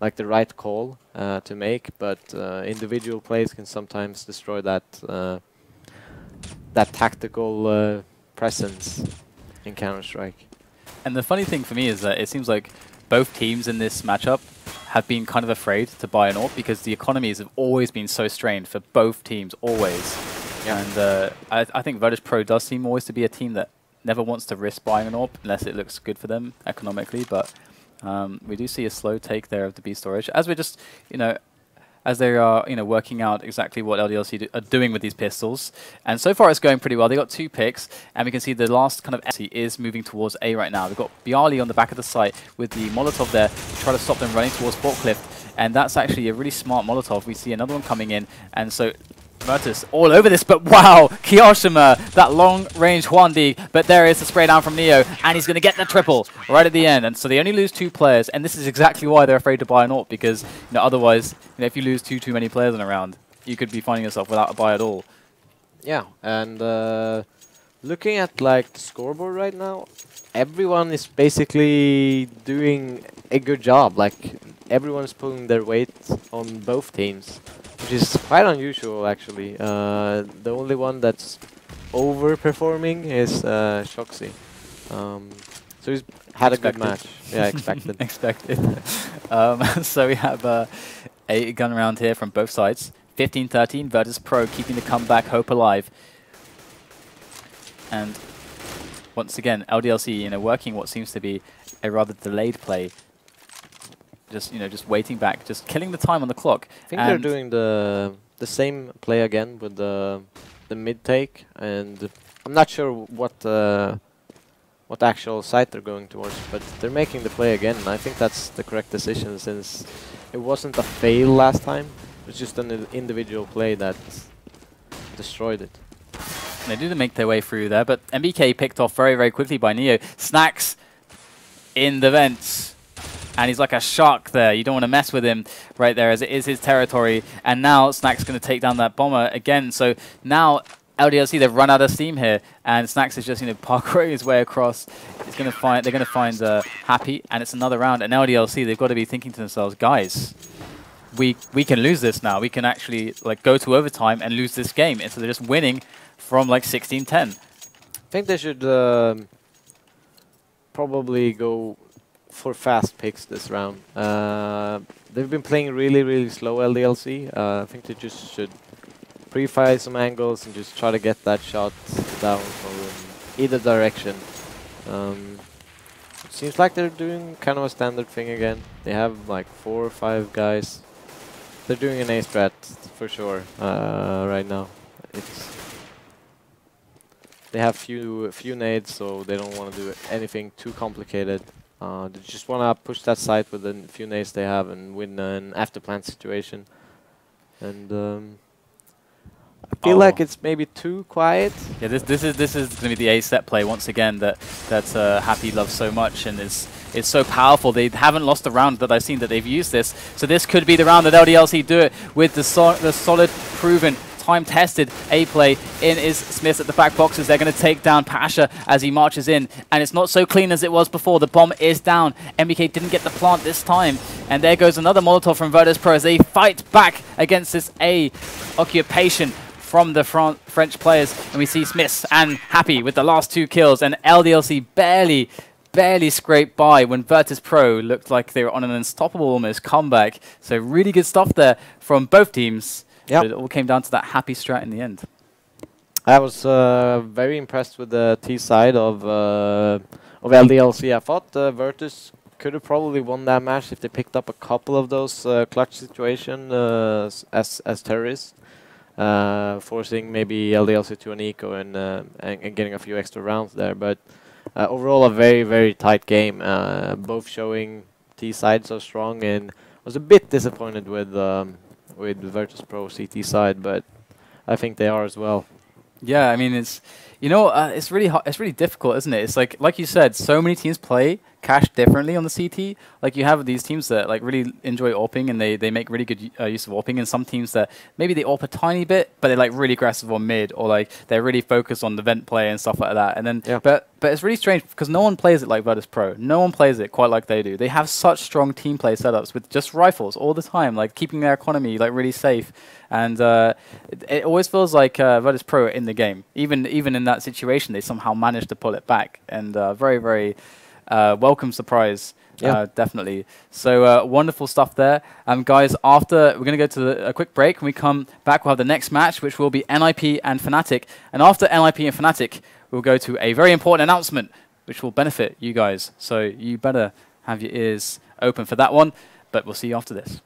like the right call to make, but individual plays can sometimes destroy that that tactical presence in Counter-Strike. And the funny thing for me is that it seems like both teams in this matchup have been kind of afraid to buy an AWP because the economies have always been so strained for both teams, always. Yeah. And I think Virtus.pro does seem always to be a team that never wants to risk buying an AWP unless it looks good for them economically, but we do see a slow take there of the B storage as we're just, as they are, working out exactly what LDLC are doing with these pistols. And so far it's going pretty well. They got 2 picks, and we can see the last kind of SC is moving towards A right now. We've got byali on the back of the site with the Molotov there to try to stop them running towards Forklift. And that's actually a really smart Molotov. We see another one coming in, and so Virtus all over this, but wow, kioShiMa, that long-range 1D, but there is the spray down from Neo, and he's going to get the triple right at the end. And so they only lose 2 players, and this is exactly why they're afraid to buy an AWP, because otherwise, if you lose too many players in a round, you could be finding yourself without a buy at all. Yeah, and looking at the scoreboard right now, everyone is basically doing a good job. Everyone is pulling their weight on both teams, which is quite unusual, actually. The only one that's overperforming is shoxy. So he's had a good match. Yeah, expected. Expected. So we have a gun round here from both sides. 15-13, Virtus.pro keeping the comeback hope alive. And once again, LDLC, you know, working what seems to be a rather delayed play. Just, you know, just waiting back, just killing the time on the clock. I think they're doing the same play again with the mid take, and I'm not sure what actual site they're going towards, but they're making the play again, and I think that's the correct decision, since it wasn't a fail last time. It was just an individual play that destroyed it. They did make their way through there, but NBK picked off very, very quickly by Neo. Snax in the vents, and he's like a shark there. You don't want to mess with him right there, as it is his territory. And now Snax going to take down that bomber again. So now LDLC, they've run out of steam here, and Snax is just, you know, parkouring his way across. It's going to find, they're going to find Happy, and it's another round. And LDLC, they've got to be thinking to themselves, guys, we can lose this now. We can actually like go to overtime and lose this game. And so they're just winning from like 16-10. I think they should probably go for fast picks this round. They've been playing really, really slow LDLC. I think they just should pre-fire some angles and just try to get that shot down from either direction. It seems like they're doing kind of a standard thing again. They have like 4 or 5 guys. They're doing an A strat for sure right now. They have few nades, so they don't want to do anything too complicated. They just want to push that site with the few nades they have and win an after plant situation. And I feel like it's maybe too quiet. Yeah, this is going to be the A set play once again that Happy loves so much, and it's so powerful. They haven't lost a round that I've seen that they've used this. So this could be the round that LDLC do it with the solid, proven, time-tested A play. In is SmithZz at the back boxes. They're going to take down Pasha as he marches in, and it's not so clean as it was before. The bomb is down. NBK didn't get the plant this time, and there goes another Molotov from Virtus.pro as they fight back against this A occupation from the French players. And we see SmithZz and Happy with the last 2 kills, and LDLC barely scraped by when Virtus.pro looked like they were on an unstoppable almost comeback. So really good stuff there from both teams. Yep. But it all came down to that Happy strat in the end. I was very impressed with the T side of LDLC. I thought Virtus could have probably won that match if they picked up a couple of those clutch situations as terrorists, forcing maybe LDLC to an eco and getting a few extra rounds there. But overall, a very, very tight game. Both showing T side so strong, and was a bit disappointed with Virtus.pro CT side, but I think they are as well. Yeah, I mean, it's, you know, it's really it's really difficult, isn't it? It's like you said, so many teams play cash differently on the CT. Like you have these teams that like really enjoy AWPing, and they make really good use of AWPing, and some teams that maybe they AWP a tiny bit, but they're like really aggressive on mid, or like they're really focused on the vent play and stuff like that. And then, but it's really strange because no one plays it like Virtus.pro. No one plays it quite like they do. They have such strong team play setups with just rifles all the time, like keeping their economy like really safe. And it always feels like Virtus.pro in the game. Even in that situation, they somehow managed to pull it back. And very, very welcome surprise, definitely. So wonderful stuff there. Guys, after we're going to go to a quick break. When we come back, we'll have the next match, which will be NIP and Fnatic. And after NIP and Fnatic, we'll go to a very important announcement, which will benefit you guys. So you better have your ears open for that one. But we'll see you after this.